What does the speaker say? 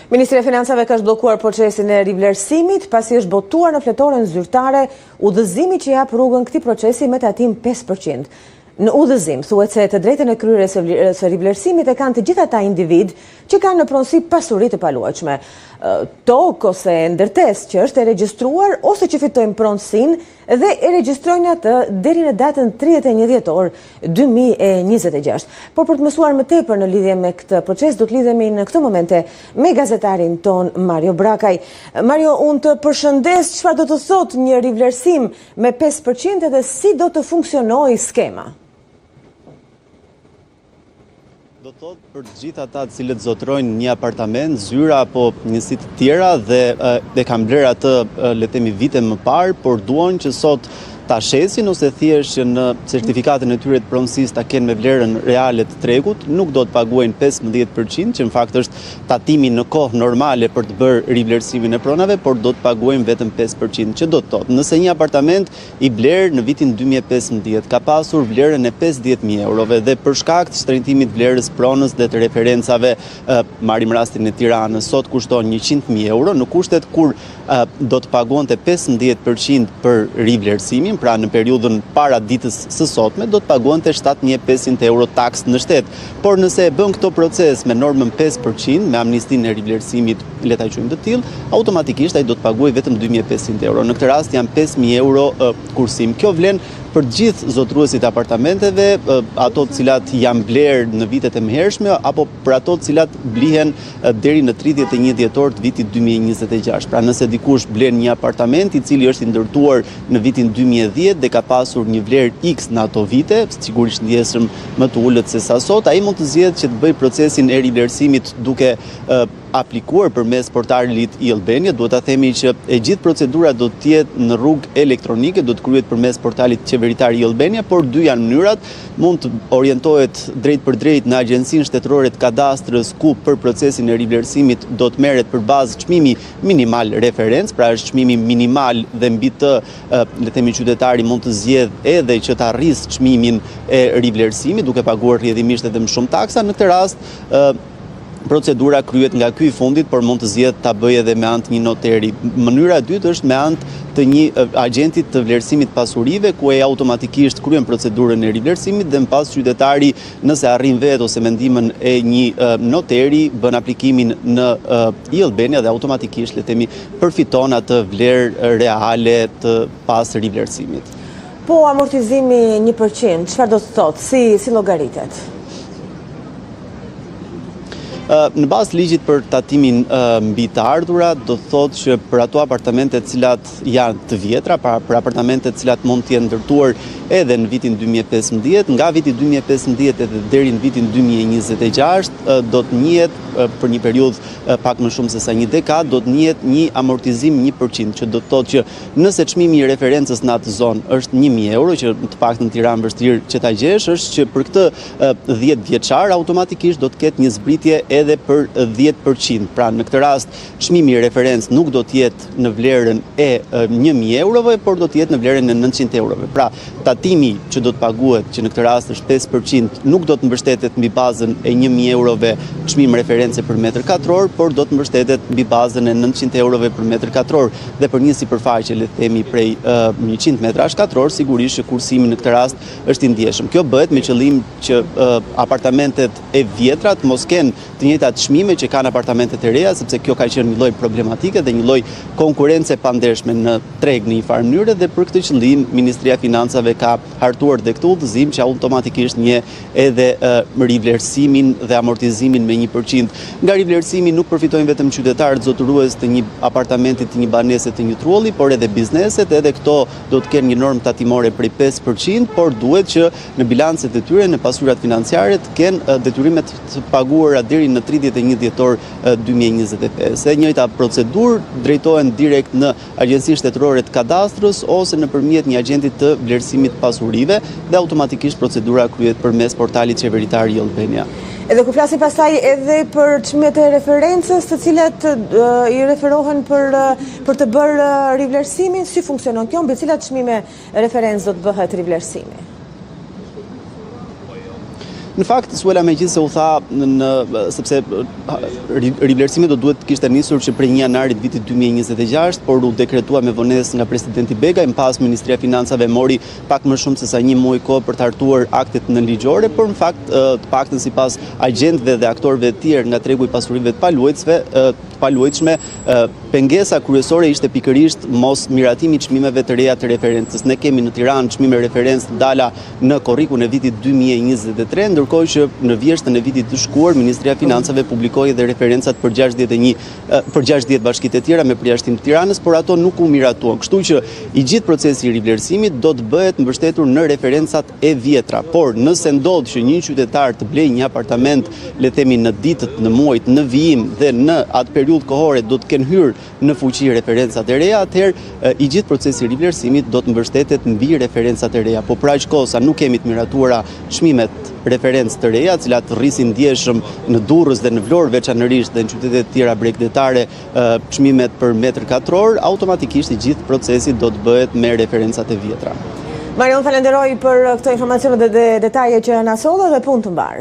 Ministri e Financave ka zhbllokuar procesin e rivlerësimit pasi është botuar në fletoren zyrtare udhëzimi që jap rrugën këtij procesi me tatim 5%. Në udhëzim, thuhet se të drejtën e kryerjes së rivlerësimit e kanë të gjithë ata individ që kanë në pronësi pasuri të paluajtshme, tokë ose ndërtesë që është e regjistruar ose që fitojnë pronësinë dhe e regjistrojnë atë deri në datën 31 dhjetor 2026. Por për të mësuar më tepër në lidhje me këtë proces, do të lidhemi në këtë momente me gazetarin ton Mario Brakaj. Mario, unë të përshëndes, çfarë do të thotë një rivlerësim me 5% dhe si do të funksionojë skema? Do thotë për të gjithë ata të cilët zotrojnë një apartament, zyra apo njësi të tjera dhe kanë bler atë le të themi vite më parë, por duan që sot ta shesin ose thjesht që në certifikatën e tyre të pronësisë ta kenë me vlerën reale të tregut, nuk do të paguajnë 15%, që në fakt është tatimi në kohë normale për të bërë rivlerësimin e pronave, por do të paguajnë vetëm 5%, që do të thotë, nëse një apartament i bler në vitin 2015 ka pasur vlerën e 50.000 eurove dhe për shkak të shtrëngimit vlerës pronës dhe të referencave, marrim rastin e Tiranës, sot kushton 100.000 euro, në kushtet kur do të paguante 15% për rivlerësimin, pra në periudhën para ditës së sotme, do të paguante 7.500 euro taks në shtet. Por nëse e bën këto proces me normën 5%, me amnistinë e rivlerësimit, le ta quajmë të tillë, automatikisht ai do të paguajë vetëm 2.500 euro. Në këtë rast janë 5.000 euro kursim. Kjo vlen për gjithë zotruesit apartamenteve, ato të cilat janë bler në vitet e mëhershme, apo për ato të cilat blihen deri në 31 dhjetor të vitit 2026. Pra nëse dikush blen një apartament i cili është i ndërtuar në vitin 2010 dhe ka pasur një vlerë X në ato vite, sigurisht ndjesëm më të ulët se sa sot, ai mund të zgjedhë që të bëjë procesin e rivlerësimit duke aplikuar përmes portalit e-Albania. Duhet ta themi që e gjithë procedura do të jetë në rrugë elektronike, do të kryhet përmes portalit qeveritar e-Albania, por dy janë mënyrat, mund të orientohet drejt për drejt në Agjencinë Shtetërore të Kadastrës, ku për procesin e rivlerësimit do të merret për bazë çmimi minimal referencë, pra është çmimi minimal dhe mbi të le të themi qytetari mund të zgjedhë edhe që të arrisë çmimin e rivlerësimit duke paguar rrjedhimisht edhe më shumë taksa. Në këtë rast procedura kryhet nga ky i fundit, por mund të zgjedhë ta bëjë edhe me anë të një noteri. Mënyra e dytë është me anë të një agjentit të vlerësimit pasurive, ku ai automatikisht kryen procedurën e rivlerësimit dhe më pas qytetari, nëse arrin vetë ose me ndihmën e një noteri, bën aplikimin në e-Albania dhe automatikisht le të themi përfiton atë vlerë reale të pas rivlerësimit. Po amortizimi 1%, çfarë do të thotë? Si llogaritet? Në bazë ligjit për tatimin mbi të ardhurat, do të thotë që për ato apartamente të cilat janë të vjetra, për apartamente të cilat mund të jenë ndërtuar edhe në vitin 2015, nga viti 2015 edhe deri në vitin 2026, do të njihet për një periudhë pak më shumë se sa një dekadë, do të njihet një amortizim 1%, që do të thotë që nëse çmimi i referencës në atë zonë është 1.000 euro, që të paktën në Tiranë vështirë që ta gjesh, është që për këtë 10 vjeçar automatikisht do të ketë një zbritje edhe për 10%. Pra në këtë rast çmimi i referencë nuk do të jetë në vlerën e 1.000 eurove, por do të jetë në vlerën e 900 eurove. Pra tatimi që do të paguhet, që në këtë rast është 5%, nuk do të mbështetet mbi bazën e 1.000 eurove çmim referencë për metër katror, por do të mbështetet mbi bazën e 900 eurove për metër katror. Dhe për një sipërfaqe le të themi prej 100 metrash katror, sigurisht që kursimi në këtë rast është i ndjeshëm. Kjo bëhet me qëllim që apartamentet e vjetra të mos kenë të njëjtat çmime që kanë apartamentet e reja, sepse kjo ka qenë një lloj problematike dhe një lloj konkurrence pandershme në treg në një farë mënyrë, dhe për këtë qëllim Ministria e Financave ka hartuar dhe këtë udhëzim që automatikisht një edhe rivlerësimin dhe amortizimin me 1%. Nga rivlerësimi nuk përfitojnë vetëm qytetarët zotërues të një apartamenti, të një banese, të një trulli, por edhe bizneset, edhe këto do të kenë një normë tatimore prej 5%, por duhet që në bilancet e tyre, në pasurat financiare të kenë detyrimet të paguara deri në 31 dhjetor 2025. E njëjta procedurë drejtohen direkt në Agjencinë Shtetërore të Kadastrës ose nëpërmjet një agjenti të vlerësimit pasurive dhe automatikisht procedura kryhet përmes portalit qeveritar e-Albania. Edhe ku flasim pastaj edhe për çmimet e referencës, të cilat i referohen për të bërë rivlerësimin, si funksionon kjo, mbi cilat çmime referencë do të bëhet rivlerësimi? Në fakt, Suela megjithëse u tha sepse rivlerësimi do duhet kishte nisur që prej 1 janarit vitit 2026, por u dekretua me vonesë nga presidenti Begaj, më pas Ministria e Financave mori pak më shumë se sa 1 muaj kohë për të hartuar aktet nënligjore, por në fakt të paktën sipas agjentëve dhe aktorëve të tjerë nga tregu i pasurive të paluajtshme, pengesa kryesore ishte pikërisht mos miratimi i çmimeve të reja të referencës. Ne kemi në Tiranë çmime referencë të dala në korrikun e vitit 2023, ndërkohë që në vjeshtën e vitit të shkuar Ministria e Financave publikoi edhe referencat për 60 bashkitë e tjera me përjashtim të Tiranës, por ato nuk u miratuan. Kështu që i gjithë procesi i rivlerësimit do të bëhet mbështetur në referencat e vjetra. Por nëse ndodh që një qytetar të blejë një apartament, le të themi në ditët, në muajt, në vijim dhe në atë periudhë kohore do të kenë hyrë në fuqi referencat e reja, atëherë i gjithë procesi i rivlerësimit do të mbështetet mbi referencat e reja. Po për aq kohë sa nuk kemi të miratuara çmimet referencë të reja, të cilat rrisin ndjeshëm në Durrës dhe në Vlorë veçanërisht dhe në qytetet tjera bregdetare çmimet për metër katror, automatikisht i gjithë procesi do të bëhet me referencat e vjetra. Marion, falenderoj për këto informacione dhe detaje që na solle dhe punë të mbar.